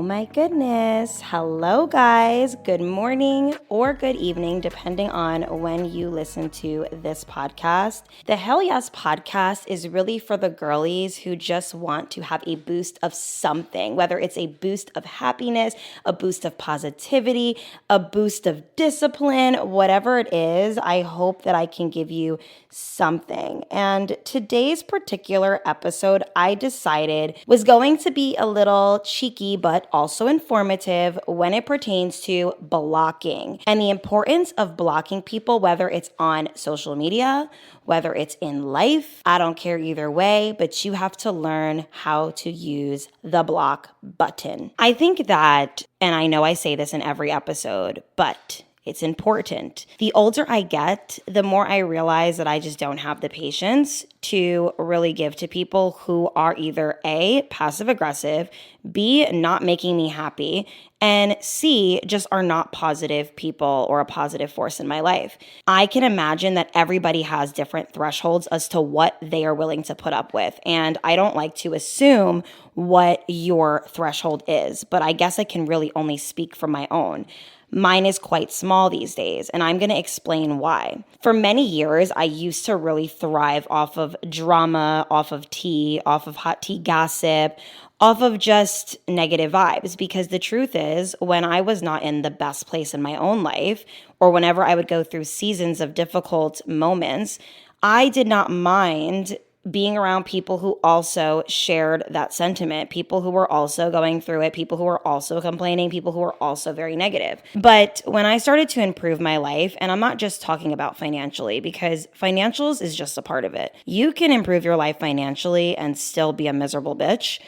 my goodness. Hello, guys. Good morning or good evening, depending on when you listen to this podcast. The Hell Yes podcast is really for the girlies who just want to have a boost of something, whether it's a boost of happiness, a boost of positivity, a boost of discipline, whatever it is. I hope that I can give you something. And today's particular episode, I decided was going to be a little cheeky, but also informative when it pertains to blocking and the importance of blocking people, whether it's on social media, whether it's in life. I don't care either way, but you have to learn how to use the block button. I think that, and I know I say this in every episode, but it's important. The older I get, the more I realize that I just don't have the patience to really give to people who are either A, passive aggressive, B, not making me happy, and C, just are not positive people or a positive force in my life. I can imagine that everybody has different thresholds as to what they are willing to put up with. And I don't like to assume what your threshold is, but I guess I can really only speak from my own. Mine is quite small these days, and I'm going to explain why. For many years, I used to really thrive off of drama, off of tea, off of hot tea gossip, off of just negative vibes, because the truth is, when I was not in the best place in my own life, or whenever I would go through seasons of difficult moments, I did not mind being around people who also shared that sentiment, people who were also going through it, people who were also complaining, people who were also very negative. But when I started to improve my life, and I'm not just talking about financially, because financials is just a part of it. You can improve your life financially and still be a miserable bitch.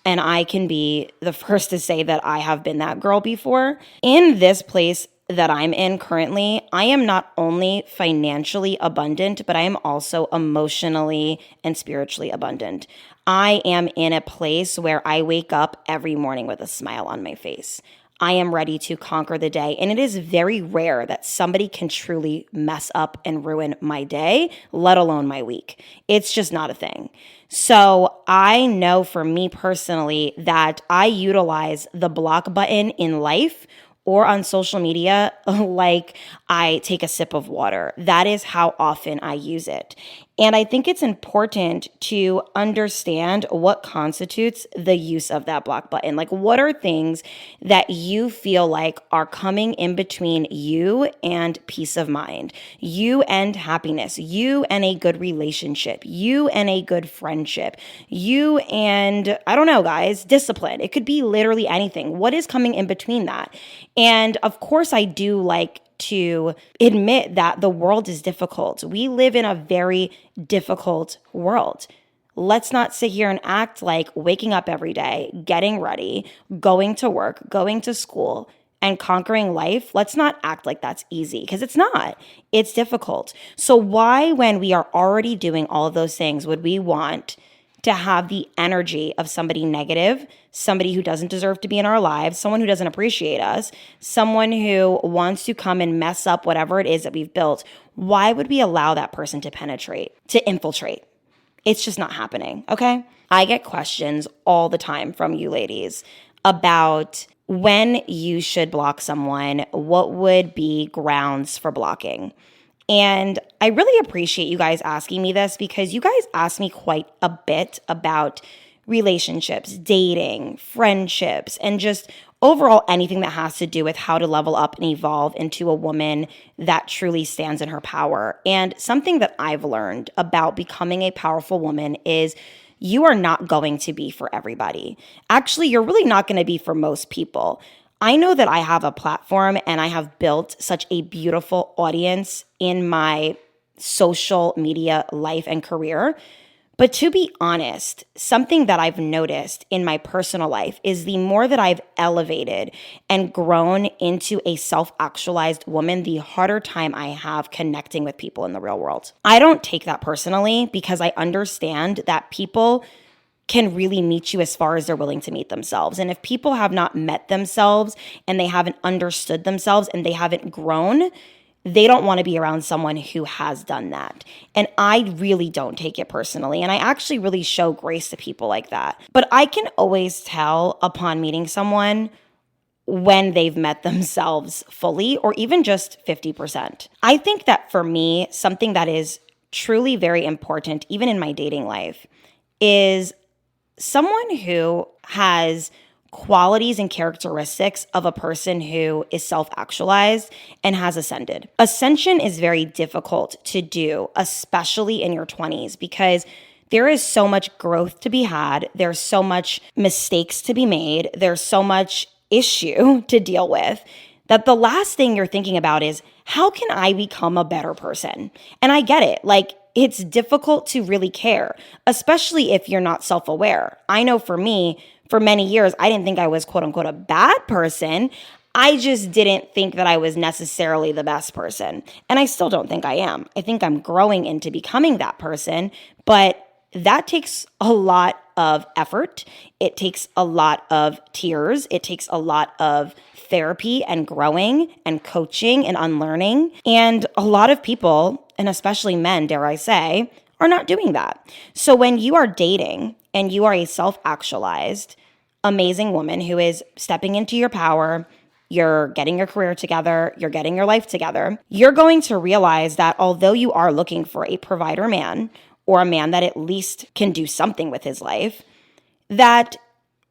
And I can be the first to say that I have been that girl before. In this place that I'm in currently, I am not only financially abundant, but I am also emotionally and spiritually abundant. I am in a place where I wake up every morning with a smile on my face. I am ready to conquer the day. And it is very rare that somebody can truly mess up and ruin my day, let alone my week. It's just not a thing. So I know for me personally that I utilize the block button in life or on social media like I take a sip of water. That is how often I use it. And I think it's important to understand what constitutes the use of that block button. Like, what are things that you feel like are coming in between you and peace of mind, you and happiness, you and a good relationship, you and a good friendship, you and, I don't know, guys, discipline. It could be literally anything. What is coming in between that? And of course, I do like to admit that the world is difficult. We live in a very difficult world. Let's not sit here and act like waking up every day, getting ready, going to work, going to school, and conquering life. Let's not act like that's easy, because it's not. It's difficult. So why, when we are already doing all of those things, would we want to have the energy of somebody negative, somebody who doesn't deserve to be in our lives, someone who doesn't appreciate us, someone who wants to come and mess up whatever it is that we've built? Why would we allow that person to penetrate, to infiltrate? It's just not happening, okay? I get questions all the time from you ladies about when you should block someone, what would be grounds for blocking. And I really appreciate you guys asking me this, because you guys ask me quite a bit about relationships, dating, friendships, and just overall anything that has to do with how to level up and evolve into a woman that truly stands in her power. And something that I've learned about becoming a powerful woman is you are not going to be for everybody. Actually, you're really not going to be for most people. I know that I have a platform and I have built such a beautiful audience in my social media life and career. But to be honest, something that I've noticed in my personal life is the more that I've elevated and grown into a self-actualized woman, the harder time I have connecting with people in the real world. I don't take that personally, because I understand that people can really meet you as far as they're willing to meet themselves. And if people have not met themselves and they haven't understood themselves and they haven't grown, they don't want to be around someone who has done that. And I really don't take it personally. And I actually really show grace to people like that. But I can always tell upon meeting someone when they've met themselves fully or even just 50%. I think that for me, something that is truly very important, even in my dating life, is someone who has qualities and characteristics of a person who is self-actualized and has ascended. Ascension is very difficult to do, especially in your 20s, because there is so much growth to be had. There's so much mistakes to be made. There's so much issue to deal with that the last thing you're thinking about is, how can I become a better person? And I get it. Like, it's difficult to really care, especially if you're not self-aware. I know for me, for many years, I didn't think I was quote unquote a bad person. I just didn't think that I was necessarily the best person. And I still don't think I am. I think I'm growing into becoming that person, but that takes a lot of effort. It takes a lot of tears. It takes a lot of therapy and growing and coaching and unlearning. And a lot of people, and especially men, dare I say, are not doing that. So when you are dating and you are a self-actualized, amazing woman who is stepping into your power, you're getting your career together, you're getting your life together, you're going to realize that although you are looking for a provider man or a man that at least can do something with his life, that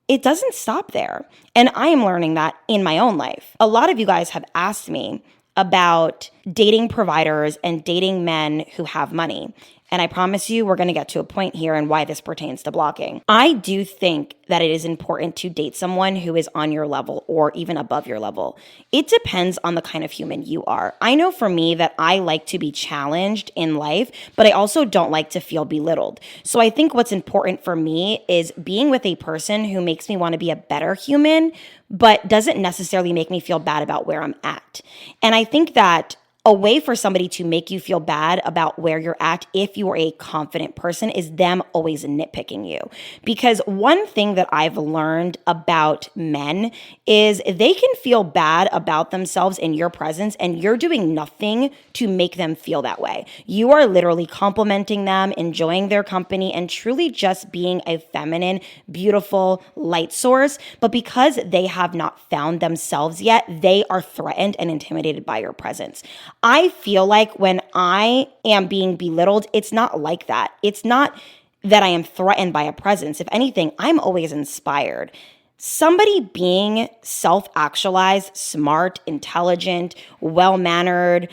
it doesn't stop there. And I am learning that in my own life. A lot of you guys have asked me about dating providers and dating men who have money. And I promise you, we're going to get to a point here and why this pertains to blocking. I do think that it is important to date someone who is on your level or even above your level. It depends on the kind of human you are. I know for me that I like to be challenged in life, but I also don't like to feel belittled. So I think what's important for me is being with a person who makes me want to be a better human, but doesn't necessarily make me feel bad about where I'm at. And I think that a way for somebody to make you feel bad about where you're at, if you are a confident person, is them always nitpicking you. Because one thing that I've learned about men is they can feel bad about themselves in your presence, and you're doing nothing to make them feel that way. You are literally complimenting them, enjoying their company, and truly just being a feminine, beautiful light source. But because they have not found themselves yet, they are threatened and intimidated by your presence. I feel like when I am being belittled, it's not like that. It's not that I am threatened by a presence. If anything, I'm always inspired. Somebody being self-actualized, smart, intelligent, well-mannered,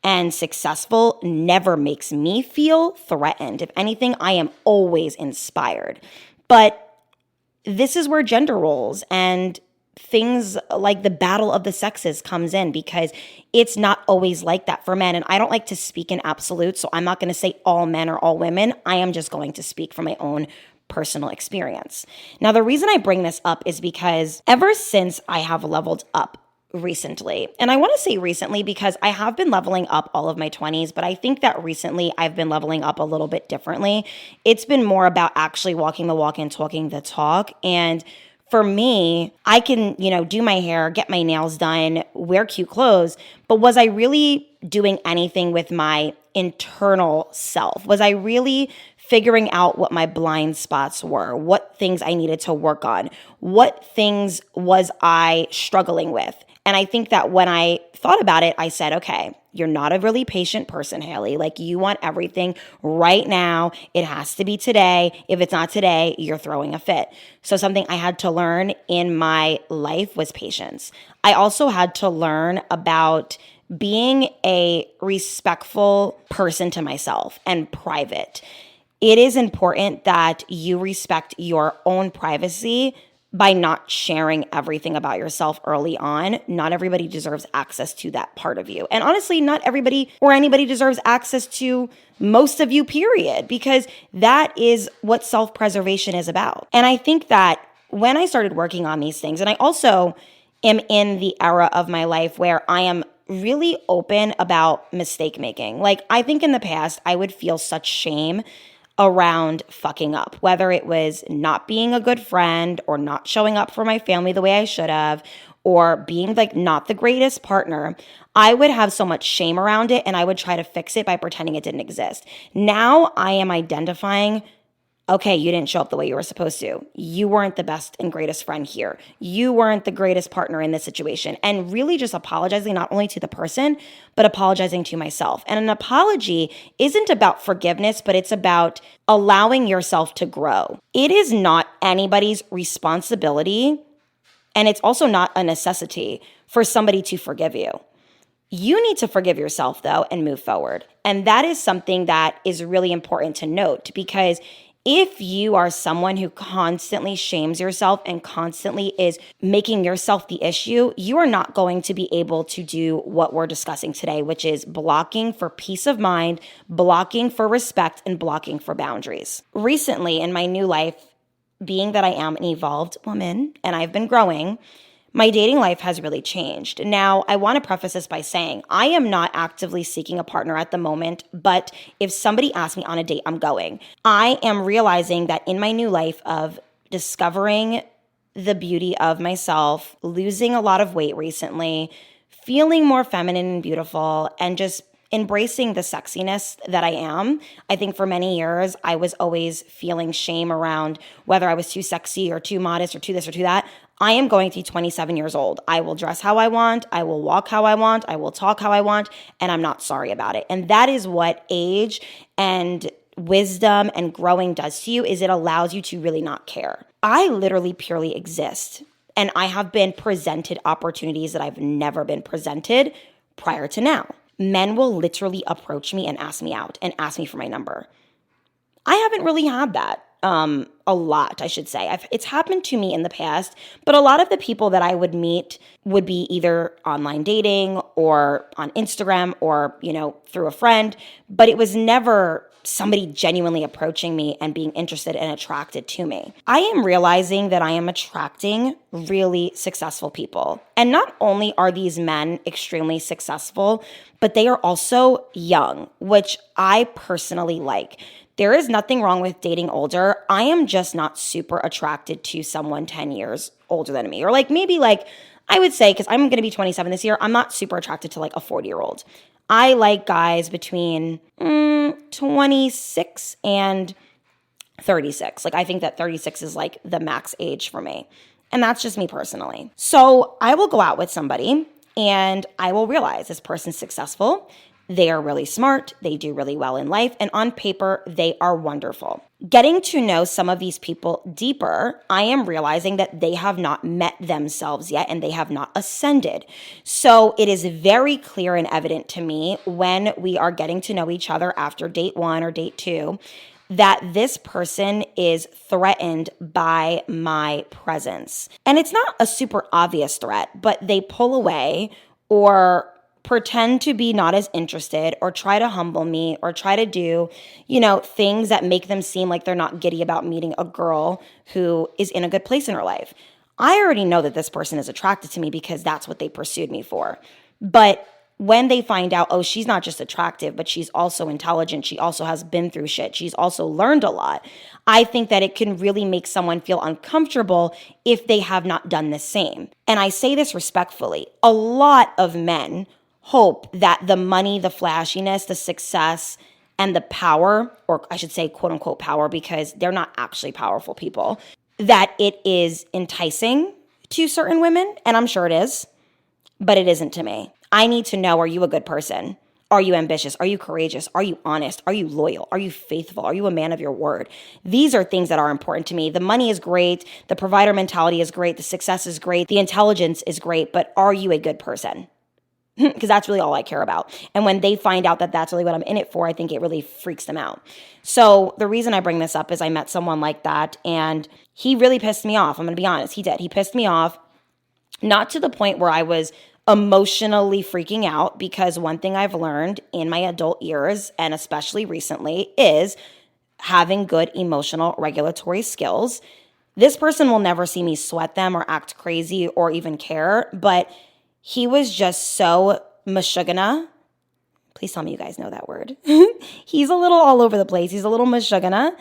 and successful never makes me feel threatened. If anything, I am always inspired. But this is where gender roles and things like the battle of the sexes comes in, because it's not always like that for men. And I don't like to speak in absolutes, so I'm not going to say all men or all women. I am just going to speak from my own personal experience. Now, the reason I bring this up is because ever since I have leveled up recently, and I want to say recently because I have been leveling up all of my 20s, but I think that recently I've been leveling up a little bit differently. It's been more about actually walking the walk and talking the talk. And for me, I can, do my hair, get my nails done, wear cute clothes, but was I really doing anything with my internal self? Was I really figuring out what my blind spots were, what things I needed to work on, what things was I struggling with? And I think that when I thought about it, I said, okay, you're not a really patient person, Haley. Like, you want everything right now. It has to be today. If it's not today, you're throwing a fit. So something I had to learn in my life was patience. I also had to learn about being a respectful person to myself and private. It is important that you respect your own privacy by not sharing everything about yourself early on. Not everybody deserves access to that part of you. And honestly, not everybody or anybody deserves access to most of you, period, because that is what self-preservation is about. And I think that when I started working on these things, and I also am in the era of my life where I am really open about mistake making. Like, I think in the past, I would feel such shame around fucking up, whether it was not being a good friend or not showing up for my family the way I should have, or being like not the greatest partner, I would have so much shame around it and I would try to fix it by pretending it didn't exist. Now I am identifying, okay, you didn't show up the way you were supposed to. You weren't the best and greatest friend here. You weren't the greatest partner in this situation. And really just apologizing not only to the person, but apologizing to myself. And an apology isn't about forgiveness, but it's about allowing yourself to grow. It is not anybody's responsibility, and it's also not a necessity for somebody to forgive you. You need to forgive yourself, though, and move forward. And that is something that is really important to note, because if you are someone who constantly shames yourself and constantly is making yourself the issue, you are not going to be able to do what we're discussing today, which is blocking for peace of mind, blocking for respect, and blocking for boundaries. Recently in my new life, being that I am an evolved woman and I've been growing, my dating life has really changed. Now, I want to preface this by saying I am not actively seeking a partner at the moment, but if somebody asks me on a date, I'm going. I am realizing that in my new life of discovering the beauty of myself, losing a lot of weight recently, feeling more feminine and beautiful, and just embracing the sexiness that I am. I think for many years, I was always feeling shame around whether I was too sexy or too modest or too this or too that. I am going to be 27 years old. I will dress how I want. I will walk how I want. I will talk how I want. And I'm not sorry about it. And that is what age and wisdom and growing does to you, is it allows you to really not care. I literally purely exist. And I have been presented opportunities that I've never been presented prior to now. Men will literally approach me and ask me out and ask me for my number. I haven't really had that. A lot, I should say. It's happened to me in the past, but a lot of the people that I would meet would be either online dating or on Instagram or, through a friend, but it was never somebody genuinely approaching me and being interested and attracted to me. I am realizing that I am attracting really successful people. And not only are these men extremely successful, but they are also young, which I personally like. There is nothing wrong with dating older. I am just not super attracted to someone 10 years older than me. Or I would say, because I'm going to be 27 this year, I'm not super attracted to a 40-year-old. I like guys between 26 and 36. I think that 36 is the max age for me. And that's just me personally. So I will go out with somebody and I will realize this person's successful. They are really smart, they do really well in life, and on paper, they are wonderful. Getting to know some of these people deeper, I am realizing that they have not met themselves yet and they have not ascended. So it is very clear and evident to me when we are getting to know each other after date 1 or date 2 that this person is threatened by my presence. And it's not a super obvious threat, but they pull away or pretend to be not as interested or try to humble me or try to do, things that make them seem like they're not giddy about meeting a girl who is in a good place in her life. I already know that this person is attracted to me because that's what they pursued me for. But when they find out, oh, she's not just attractive, but she's also intelligent. She also has been through shit. She's also learned a lot. I think that it can really make someone feel uncomfortable if they have not done the same. And I say this respectfully. A lot of men hope that the money, the flashiness, the success, and the power, or I should say quote unquote power, because they're not actually powerful people, that it is enticing to certain women, and I'm sure it is, but it isn't to me. I need to know, are you a good person? Are you ambitious? Are you courageous? Are you honest? Are you loyal? Are you faithful? Are you a man of your word? These are things that are important to me. The money is great. The provider mentality is great. The success is great. The intelligence is great, but are you a good person? Because that's really all I care about. And when they find out that that's really what I'm in it for, I think it really freaks them out. So the reason I bring this up is I met someone like that and he really pissed me off. I'm going to be honest. He did. He pissed me off, not to the point where I was emotionally freaking out, because one thing I've learned in my adult years, and especially recently, is having good emotional regulatory skills. This person will never see me sweat them or act crazy or even care, but he was just so mashugana. Please tell me you guys know that word. He's a little all over the place. He's a little mashugana.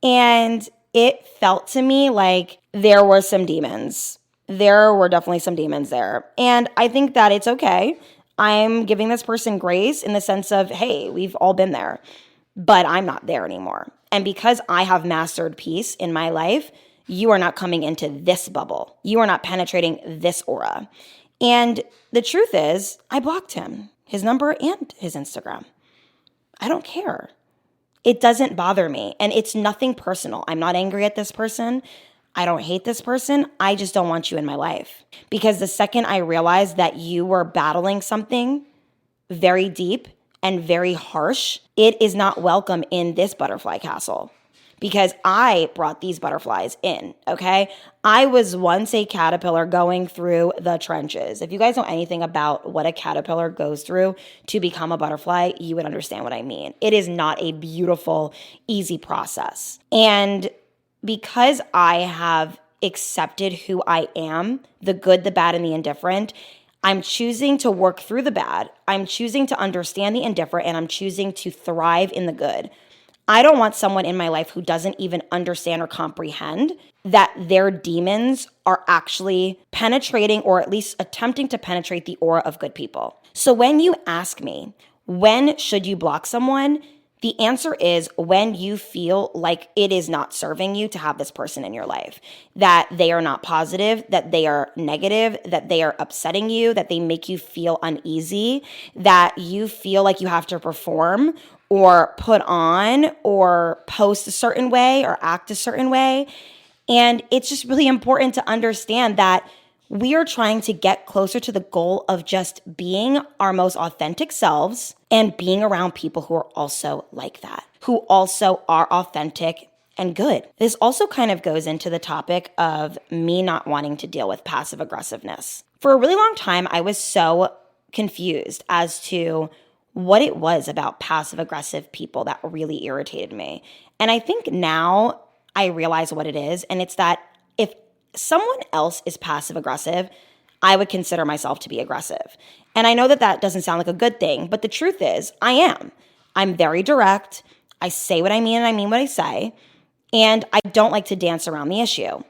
And it felt to me like there were some demons there were definitely some demons there. And I think that it's okay. I'm giving this person grace in the sense of, hey, we've all been there, but I'm not there anymore. And because I have mastered peace in my life, you are not coming into this bubble. You are not penetrating this aura. And the truth is, I blocked him, his number and his Instagram. I don't care. It doesn't bother me. And it's nothing personal. I'm not angry at this person. I don't hate this person. I just don't want you in my life. Because the second I realized that you were battling something very deep and very harsh, it is not welcome in this butterfly castle. Because I brought these butterflies in, okay? I was once a caterpillar going through the trenches. If you guys know anything about what a caterpillar goes through to become a butterfly, you would understand what I mean. It is not a beautiful, easy process. And because I have accepted who I am, the good, the bad, and the indifferent, I'm choosing to work through the bad. I'm choosing to understand the indifferent, and I'm choosing to thrive in the good. I don't want someone in my life who doesn't even understand or comprehend that their demons are actually penetrating or at least attempting to penetrate the aura of good people. So when you ask me, when should you block someone? The answer is when you feel like it is not serving you to have this person in your life, that they are not positive, that they are negative, that they are upsetting you, that they make you feel uneasy, that you feel like you have to perform or put on or post a certain way or act a certain way. And it's just really important to understand that we are trying to get closer to the goal of just being our most authentic selves and being around people who are also like that, who also are authentic and good. This also kind of goes into the topic of me not wanting to deal with passive aggressiveness. For a really long time, I was so confused as to what it was about passive aggressive people that really irritated me. And I think now I realize what it is. And it's that if someone else is passive aggressive, I would consider myself to be aggressive. And I know that that doesn't sound like a good thing, but the truth is I am. I'm very direct. I say what I mean and I mean what I say. And I don't like to dance around the issue.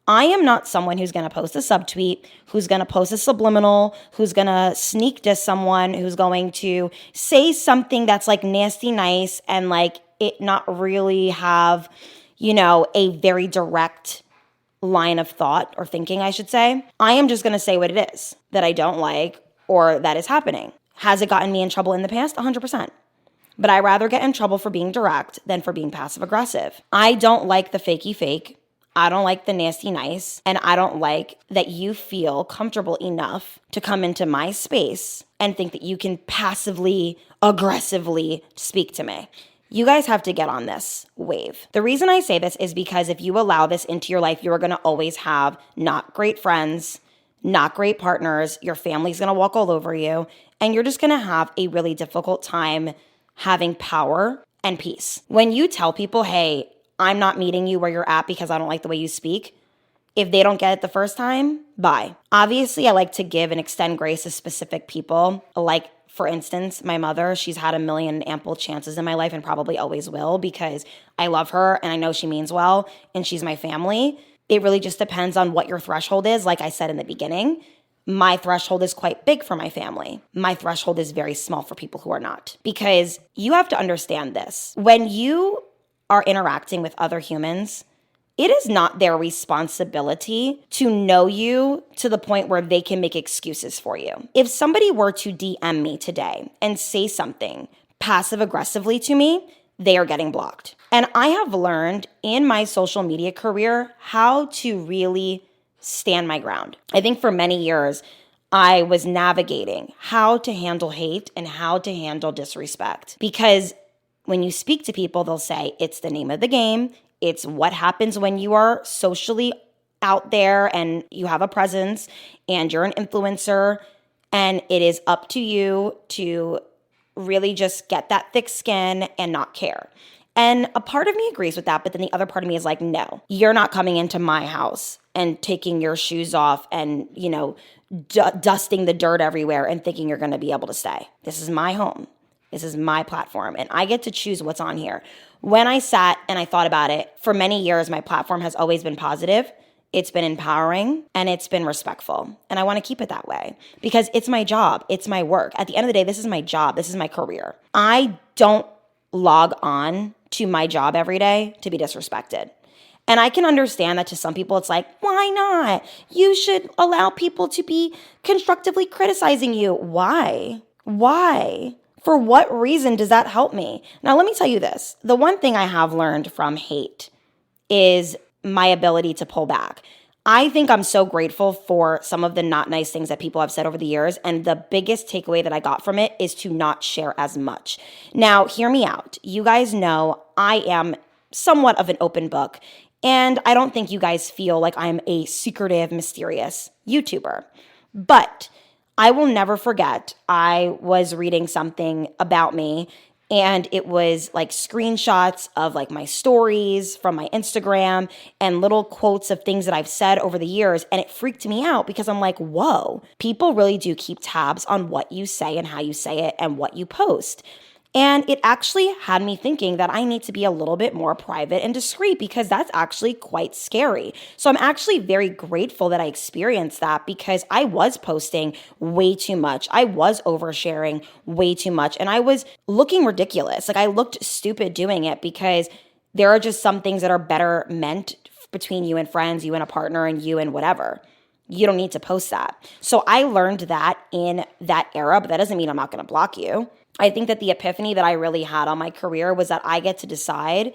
I am not someone who's going to post a subtweet, who's going to post a subliminal, who's going to sneak diss someone, who's going to say something that's like nasty nice and like it not really have, a very direct line of thought or thinking, I should say. I am just going to say what it is that I don't like or that is happening. Has it gotten me in trouble in the past? 100%. But I rather get in trouble for being direct than for being passive aggressive. I don't like the fakey fake. I don't like the nasty nice, and I don't like that you feel comfortable enough to come into my space and think that you can passively, aggressively speak to me. You guys have to get on this wave. The reason I say this is because if you allow this into your life, you are going to always have not great friends, not great partners. Your family's going to walk all over you, and you're just going to have a really difficult time having power and peace. When you tell people, hey, I'm not meeting you where you're at because I don't like the way you speak, if they don't get it the first time, bye. Obviously, I like to give and extend grace to specific people. Like, for instance, my mother, she's had a million ample chances in my life and probably always will because I love her and I know she means well and she's my family. It really just depends on what your threshold is. Like I said in the beginning, my threshold is quite big for my family. My threshold is very small for people who are not. Because you have to understand this. When you are interacting with other humans, it is not their responsibility to know you to the point where they can make excuses for you. If somebody were to DM me today and say something passive aggressively to me, they are getting blocked. And I have learned in my social media career how to really stand my ground. I think for many years, I was navigating how to handle hate and how to handle disrespect. Because when you speak to people, they'll say it's the name of the game. It's what happens when you are socially out there and you have a presence and you're an influencer. And it is up to you to really just get that thick skin and not care. And a part of me agrees with that, but then the other part of me is like, no, you're not coming into my house and taking your shoes off and, dusting the dirt everywhere and thinking you're going to be able to stay. This is my home. This is my platform, and I get to choose what's on here. When I sat and I thought about it, for many years, my platform has always been positive. It's been empowering and it's been respectful. And I want to keep it that way because it's my job. It's my work. At the end of the day, this is my job. This is my career. I don't log on to my job every day to be disrespected. And I can understand that to some people, it's like, why not? You should allow people to be constructively criticizing you. Why? Why? For what reason does that help me? Now, let me tell you this. The one thing I have learned from hate is my ability to pull back. I think I'm so grateful for some of the not nice things that people have said over the years. And the biggest takeaway that I got from it is to not share as much. Now, hear me out. You guys know I am somewhat of an open book. And I don't think you guys feel like I'm a secretive, mysterious YouTuber. But I will never forget, I was reading something about me and it was like screenshots of like my stories from my Instagram and little quotes of things that I've said over the years. And it freaked me out because I'm like, whoa, people really do keep tabs on what you say and how you say it and what you post. And it actually had me thinking that I need to be a little bit more private and discreet because that's actually quite scary. So I'm actually very grateful that I experienced that because I was posting way too much. I was oversharing way too much and I was looking ridiculous. Like I looked stupid doing it because there are just some things that are better meant between you and friends, you and a partner, and you and whatever. You don't need to post that. So I learned that in that era, but that doesn't mean I'm not going to block you. I think that the epiphany that I really had on my career was that I get to decide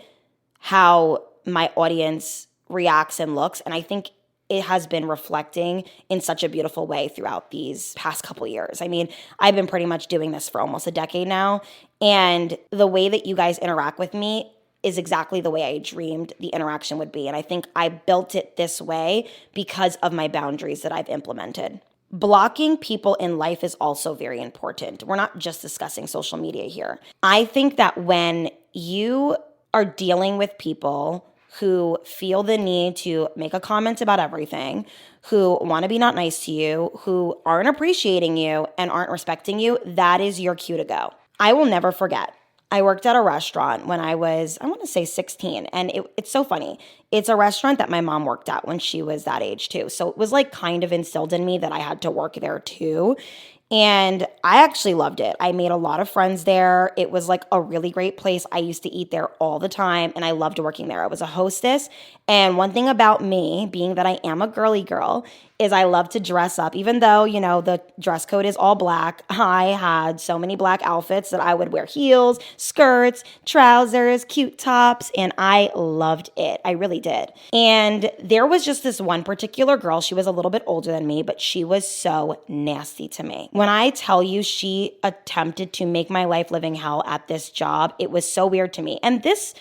how my audience reacts and looks. And I think it has been reflecting in such a beautiful way throughout these past couple years. I mean, I've been pretty much doing this for almost a decade now. And the way that you guys interact with me is exactly the way I dreamed the interaction would be. And I think I built it this way because of my boundaries that I've implemented. Blocking people in life is also very important. We're not just discussing social media here. I think that when you are dealing with people who feel the need to make a comment about everything, who want to be not nice to you, who aren't appreciating you and aren't respecting you, that is your cue to go. I will never forget. I worked at a restaurant when I was, I want to say 16. And it's so funny. It's a restaurant that my mom worked at when she was that age too. So it was like kind of instilled in me that I had to work there too. And I actually loved it. I made a lot of friends there. It was like a really great place. I used to eat there all the time and I loved working there. I was a hostess. And one thing about me, being that I am a girly girl, is I love to dress up. Even though, you know, the dress code is all black, I had so many black outfits that I would wear heels, skirts, trousers, cute tops, and I loved it. I really did. And there was just this one particular girl. She was a little bit older than me, but she was so nasty to me. When I tell you she attempted to make my life living hell at this job, it was so weird to me. And this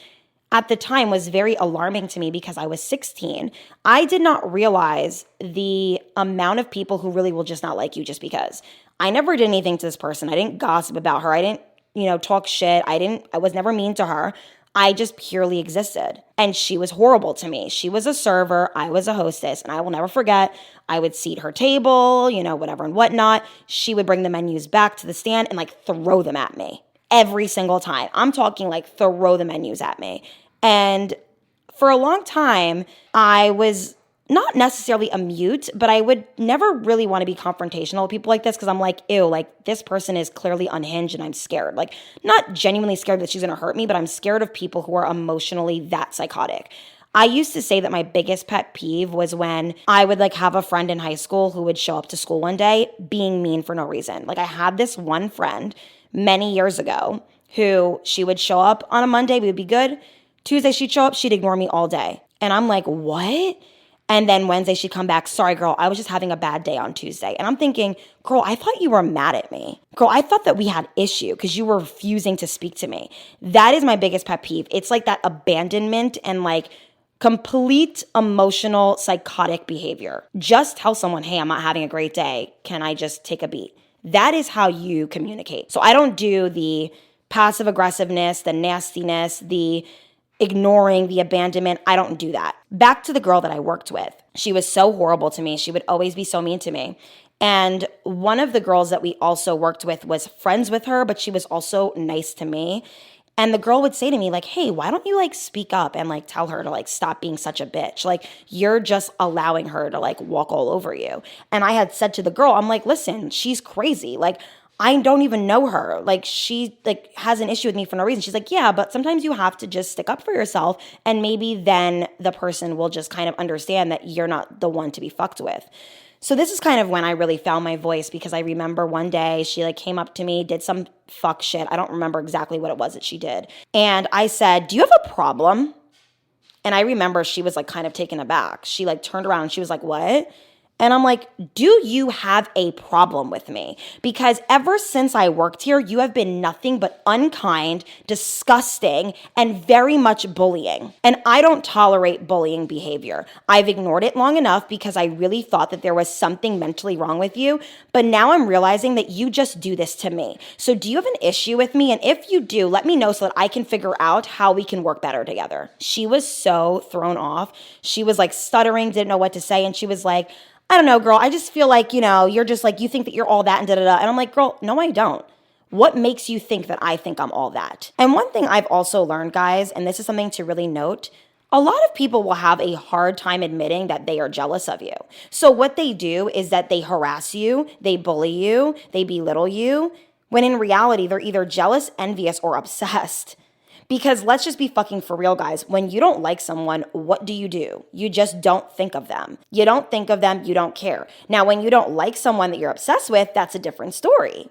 at the time was very alarming to me because I was 16. I did not realize the amount of people who really will just not like you just because. I never did anything to this person. I didn't gossip about her. I didn't, talk shit. I was never mean to her. I just purely existed. And she was horrible to me. She was a server. I was a hostess. And I will never forget, I would seat her table, whatever and whatnot. She would bring the menus back to the stand and throw them at me. Every single time. I'm talking throw the menus at me. And for a long time, I was not necessarily a mute, but I would never really want to be confrontational with people like this because I'm like, ew, this person is clearly unhinged and I'm scared. Not genuinely scared that she's going to hurt me, but I'm scared of people who are emotionally that psychotic. I used to say that my biggest pet peeve was when I would have a friend in high school who would show up to school one day being mean for no reason. I had this one friend many years ago who she would show up on a Monday, we would be good. Tuesday she'd show up, she'd ignore me all day. And I'm like, what? And then Wednesday she'd come back, sorry girl, I was just having a bad day on Tuesday. And I'm thinking, girl, I thought you were mad at me. Girl, I thought that we had issue because you were refusing to speak to me. That is my biggest pet peeve. It's that abandonment and complete emotional psychotic behavior. Just tell someone, hey, I'm not having a great day. Can I just take a beat? That is how you communicate. So I don't do the passive aggressiveness, the nastiness, the ignoring, the abandonment. I don't do that. Back to the girl that I worked with. She was so horrible to me. She would always be so mean to me. And one of the girls that we also worked with was friends with her, but she was also nice to me. And the girl would say to me like, hey, why don't you like speak up and like tell her to like stop being such a bitch? Like you're just allowing her to like walk all over you. And I had said to the girl, I'm like, listen, she's crazy. Like I don't even know her. Like she like has an issue with me for no reason. She's like, yeah, but sometimes you have to just stick up for yourself and maybe then the person will just kind of understand that you're not the one to be fucked with. So this is kind of when I really found my voice, because I remember one day she like came up to me, did some fuck shit. I don't remember exactly what it was that she did. And I said, do you have a problem? And I remember she was like kind of taken aback. She like turned around and she was like, what? And I'm like, do you have a problem with me? Because ever since I worked here, you have been nothing but unkind, disgusting, and very much bullying. And I don't tolerate bullying behavior. I've ignored it long enough because I really thought that there was something mentally wrong with you. But now I'm realizing that you just do this to me. So do you have an issue with me? And if you do, let me know so that I can figure out how we can work better together. She was so thrown off. She was like stuttering, didn't know what to say. And she was like, I don't know, girl. I just feel like, you're just like, you think that you're all that and da-da-da. And I'm like, girl, no, I don't. What makes you think that I think I'm all that? And one thing I've also learned, guys, and this is something to really note, a lot of people will have a hard time admitting that they are jealous of you. So what they do is that they harass you, they bully you, they belittle you, when in reality, they're either jealous, envious, or obsessed. Because let's just be fucking for real, guys. When you don't like someone, what do? You just don't think of them. You don't think of them, you don't care. Now, when you don't like someone that you're obsessed with, that's a different story.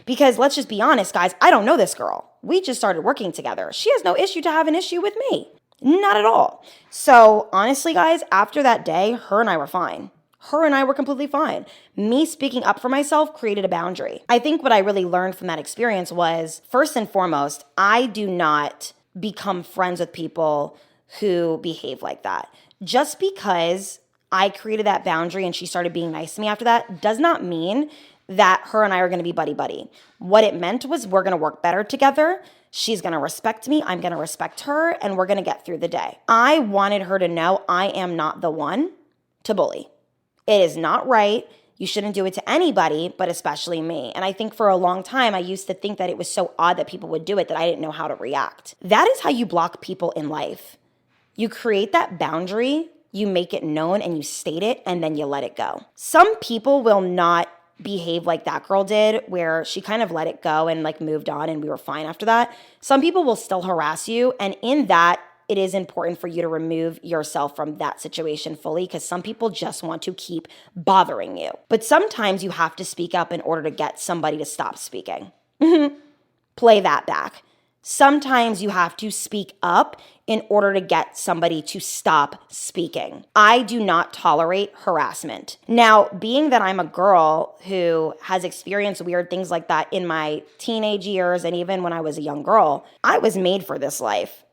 Because let's just be honest, guys, I don't know this girl. We just started working together. She has no issue to have an issue with me. Not at all. So honestly, guys, after that day, her and I were fine. Her and I were completely fine. Me speaking up for myself created a boundary. I think what I really learned from that experience was, first and foremost, I do not become friends with people who behave like that. Just because I created that boundary and she started being nice to me after that does not mean that her and I are going to be buddy-buddy. What it meant was we're going to work better together. She's going to respect me. I'm going to respect her, and we're going to get through the day. I wanted her to know I am not the one to bully. It is not right. You shouldn't do it to anybody, but especially me. And I think for a long time, I used to think that it was so odd that people would do it that I didn't know how to react. That is how you block people in life. You create that boundary, you make it known, and you state it, and then you let it go. Some people will not behave like that girl did, where she kind of let it go and like moved on and we were fine after that. Some people will still harass you, and in that, it is important for you to remove yourself from that situation fully, because some people just want to keep bothering you. But sometimes you have to speak up in order to get somebody to stop speaking. Play that back. Sometimes you have to speak up in order to get somebody to stop speaking. I do not tolerate harassment. Now, being that I'm a girl who has experienced weird things like that in my teenage years and even when I was a young girl, I was made for this life.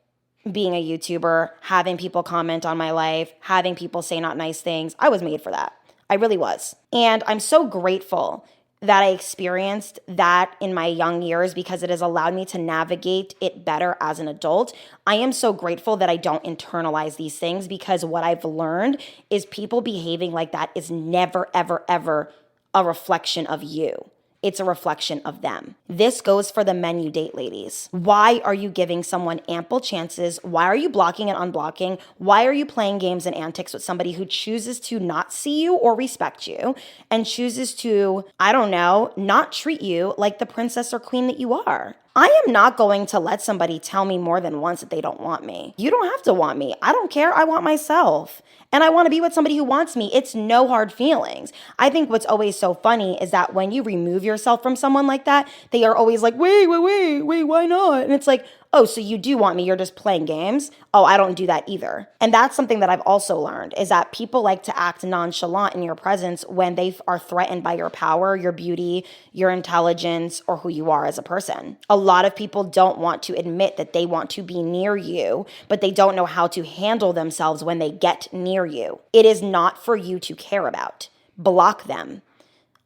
Being a YouTuber, having people comment on my life, having people say not nice things, I was made for that. I really was. And I'm so grateful that I experienced that in my young years, because it has allowed me to navigate it better as an adult. I am so grateful that I don't internalize these things, because what I've learned is people behaving like that is never, ever, ever a reflection of you. It's a reflection of them. This goes for the men you date, ladies. Why are you giving someone ample chances? Why are you blocking and unblocking? Why are you playing games and antics with somebody who chooses to not see you or respect you and chooses to, I don't know, not treat you like the princess or queen that you are? I am not going to let somebody tell me more than once that they don't want me. You don't have to want me. I don't care. I want myself. And I want to be with somebody who wants me. It's no hard feelings. I think what's always so funny is that when you remove yourself from someone like that, they are always like, wait, why not? And it's like, oh, so you do want me, you're just playing games? Oh, I don't do that either. And that's something that I've also learned, is that people like to act nonchalant in your presence when they are threatened by your power, your beauty, your intelligence, or who you are as a person. A lot of people don't want to admit that they want to be near you, but they don't know how to handle themselves when they get near you. It is not for you to care about. Block them.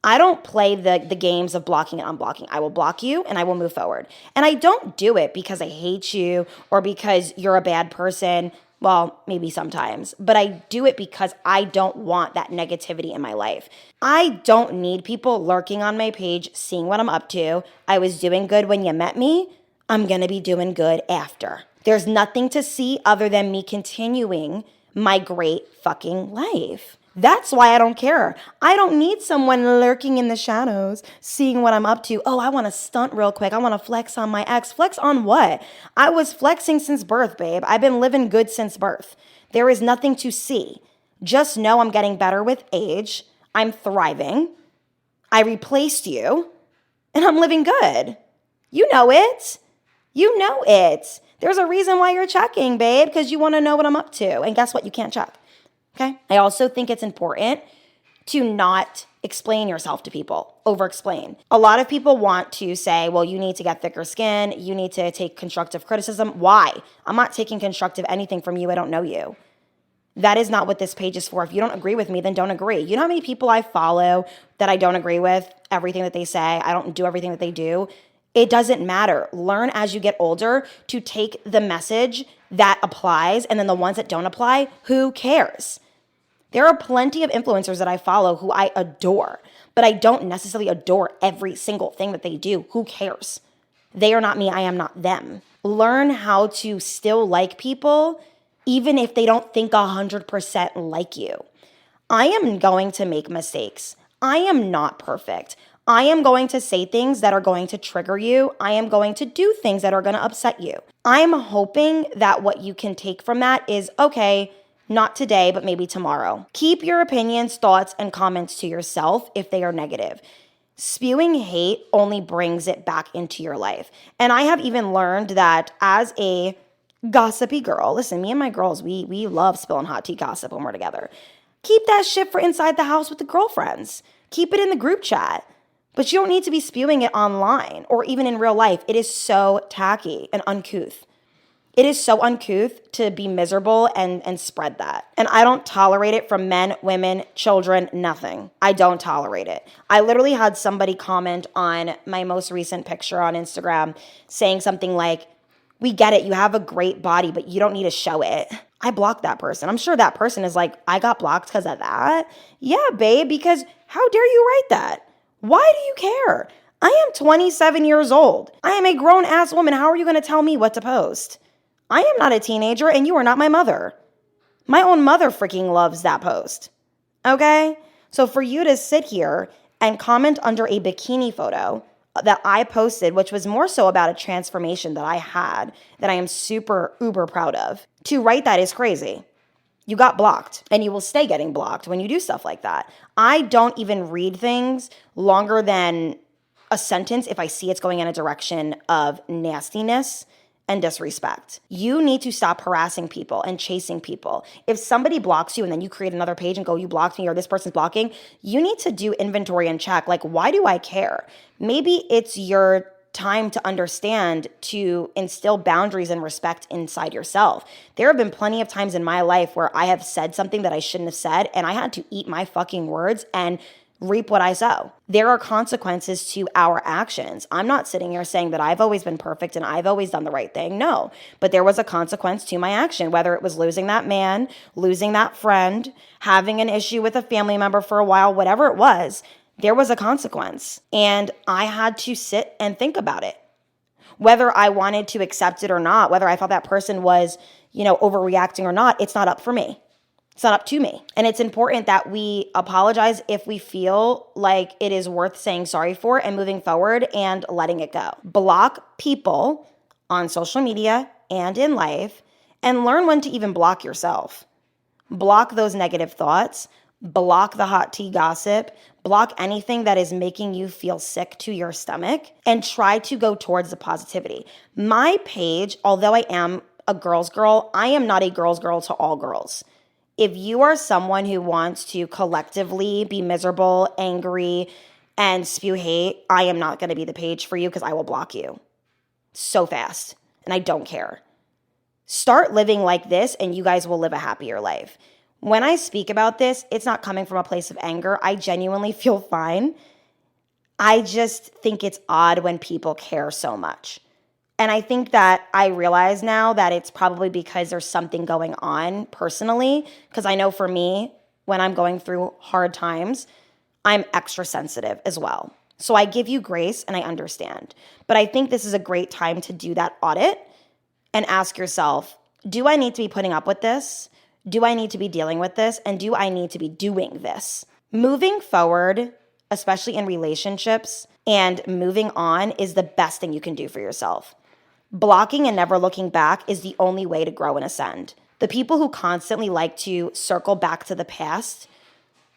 I don't play the games of blocking and unblocking. I will block you and I will move forward. And I don't do it because I hate you or because you're a bad person. Well, maybe sometimes. But I do it because I don't want that negativity in my life. I don't need people lurking on my page, seeing what I'm up to. I was doing good when you met me. I'm going to be doing good after. There's nothing to see other than me continuing my great fucking life. That's why I don't care. I don't need someone lurking in the shadows, seeing what I'm up to. Oh, I want to stunt real quick. I want to flex on my ex. Flex on what? I was flexing since birth, babe. I've been living good since birth. There is nothing to see. Just know I'm getting better with age. I'm thriving. I replaced you, and I'm living good. You know it. You know it. There's a reason why you're checking, babe, because you want to know what I'm up to. And guess what? You can't check. Okay? I also think it's important to not explain yourself to people, over-explain. A lot of people want to say, well, you need to get thicker skin. You need to take constructive criticism. Why? I'm not taking constructive anything from you. I don't know you. That is not what this page is for. If you don't agree with me, then don't agree. You know how many people I follow that I don't agree with? Everything that they say. I don't do everything that they do. It doesn't matter. Learn as you get older to take the message that applies, and then the ones that don't apply, who cares? There are plenty of influencers that I follow who I adore, but I don't necessarily adore every single thing that they do. Who cares? They are not me. I am not them. Learn how to still like people even if they don't think 100% like you. I am going to make mistakes. I am not perfect. I am going to say things that are going to trigger you. I am going to do things that are going to upset you. I'm hoping that what you can take from that is, okay, not today, but maybe tomorrow. Keep your opinions, thoughts, and comments to yourself if they are negative. Spewing hate only brings it back into your life. And I have even learned that as a gossipy girl, listen, me and my girls, we love spilling hot tea gossip when we're together. Keep that shit for inside the house with the girlfriends. Keep it in the group chat. But you don't need to be spewing it online or even in real life. It is so tacky and uncouth. It is so uncouth to be miserable and spread that. And I don't tolerate it from men, women, children, nothing. I don't tolerate it. I literally had somebody comment on my most recent picture on Instagram saying something like, we get it, you have a great body, but you don't need to show it. I blocked that person. I'm sure that person is like, I got blocked because of that. Yeah, babe, because how dare you write that? Why do you care? I am 27 years old. I am a grown-ass woman. How are you going to tell me what to post? I am not a teenager, and you are not my mother. My own mother freaking loves that post. Okay? So for you to sit here and comment under a bikini photo that I posted, which was more so about a transformation that I had that I am super uber proud of, to write that is crazy. You got blocked, and you will stay getting blocked when you do stuff like that. I don't even read things longer than a sentence if I see it's going in a direction of nastiness and disrespect. You need to stop harassing people and chasing people. If somebody blocks you and then you create another page and go, you blocked me or this person's blocking, you need to do inventory and check. Like, why do I care? Maybe it's your time to understand to instill boundaries and respect inside yourself. There have been plenty of times in my life where I have said something that I shouldn't have said, and I had to eat my fucking words and reap what I sow. There are consequences to our actions. I'm not sitting here saying that I've always been perfect and I've always done the right thing. No, but there was a consequence to my action, whether it was losing that man, losing that friend, having an issue with a family member for a while, whatever it was, there was a consequence. And I had to sit and think about it. Whether I wanted to accept it or not, whether I thought that person was, overreacting or not, it's not up for me. It's not up to me. And it's important that we apologize if we feel like it is worth saying sorry for and moving forward and letting it go. Block people on social media and in life and learn when to even block yourself. Block those negative thoughts. Block the hot tea gossip. Block anything that is making you feel sick to your stomach and try to go towards the positivity. My page, although I am a girl's girl, I am not a girl's girl to all girls. If you are someone who wants to collectively be miserable, angry, and spew hate, I am not going to be the page for you because I will block you so fast, and I don't care. Start living like this, and you guys will live a happier life. When I speak about this, it's not coming from a place of anger. I genuinely feel fine. I just think it's odd when people care so much. And I think that I realize now that it's probably because there's something going on personally. Because I know for me, when I'm going through hard times, I'm extra sensitive as well. So I give you grace and I understand. But I think this is a great time to do that audit and ask yourself, do I need to be putting up with this? Do I need to be dealing with this? And do I need to be doing this? Moving forward, especially in relationships and moving on, is the best thing you can do for yourself. Blocking and never looking back is the only way to grow and ascend. The people who constantly like to circle back to the past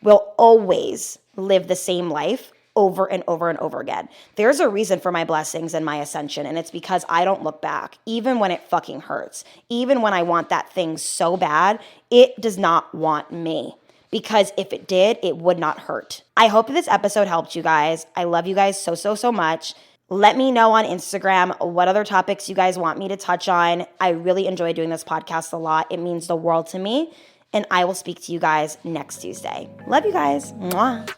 will always live the same life over and over and over again. There's a reason for my blessings and my ascension, and it's because I don't look back, even when it fucking hurts. Even when I want that thing so bad, it does not want me. Because if it did, it would not hurt. I hope this episode helped you guys. I love you guys so much. Let me know on Instagram what other topics you guys want me to touch on. I really enjoy doing this podcast a lot. It means the world to me. And I will speak to you guys next Tuesday. Love you guys. Mwah.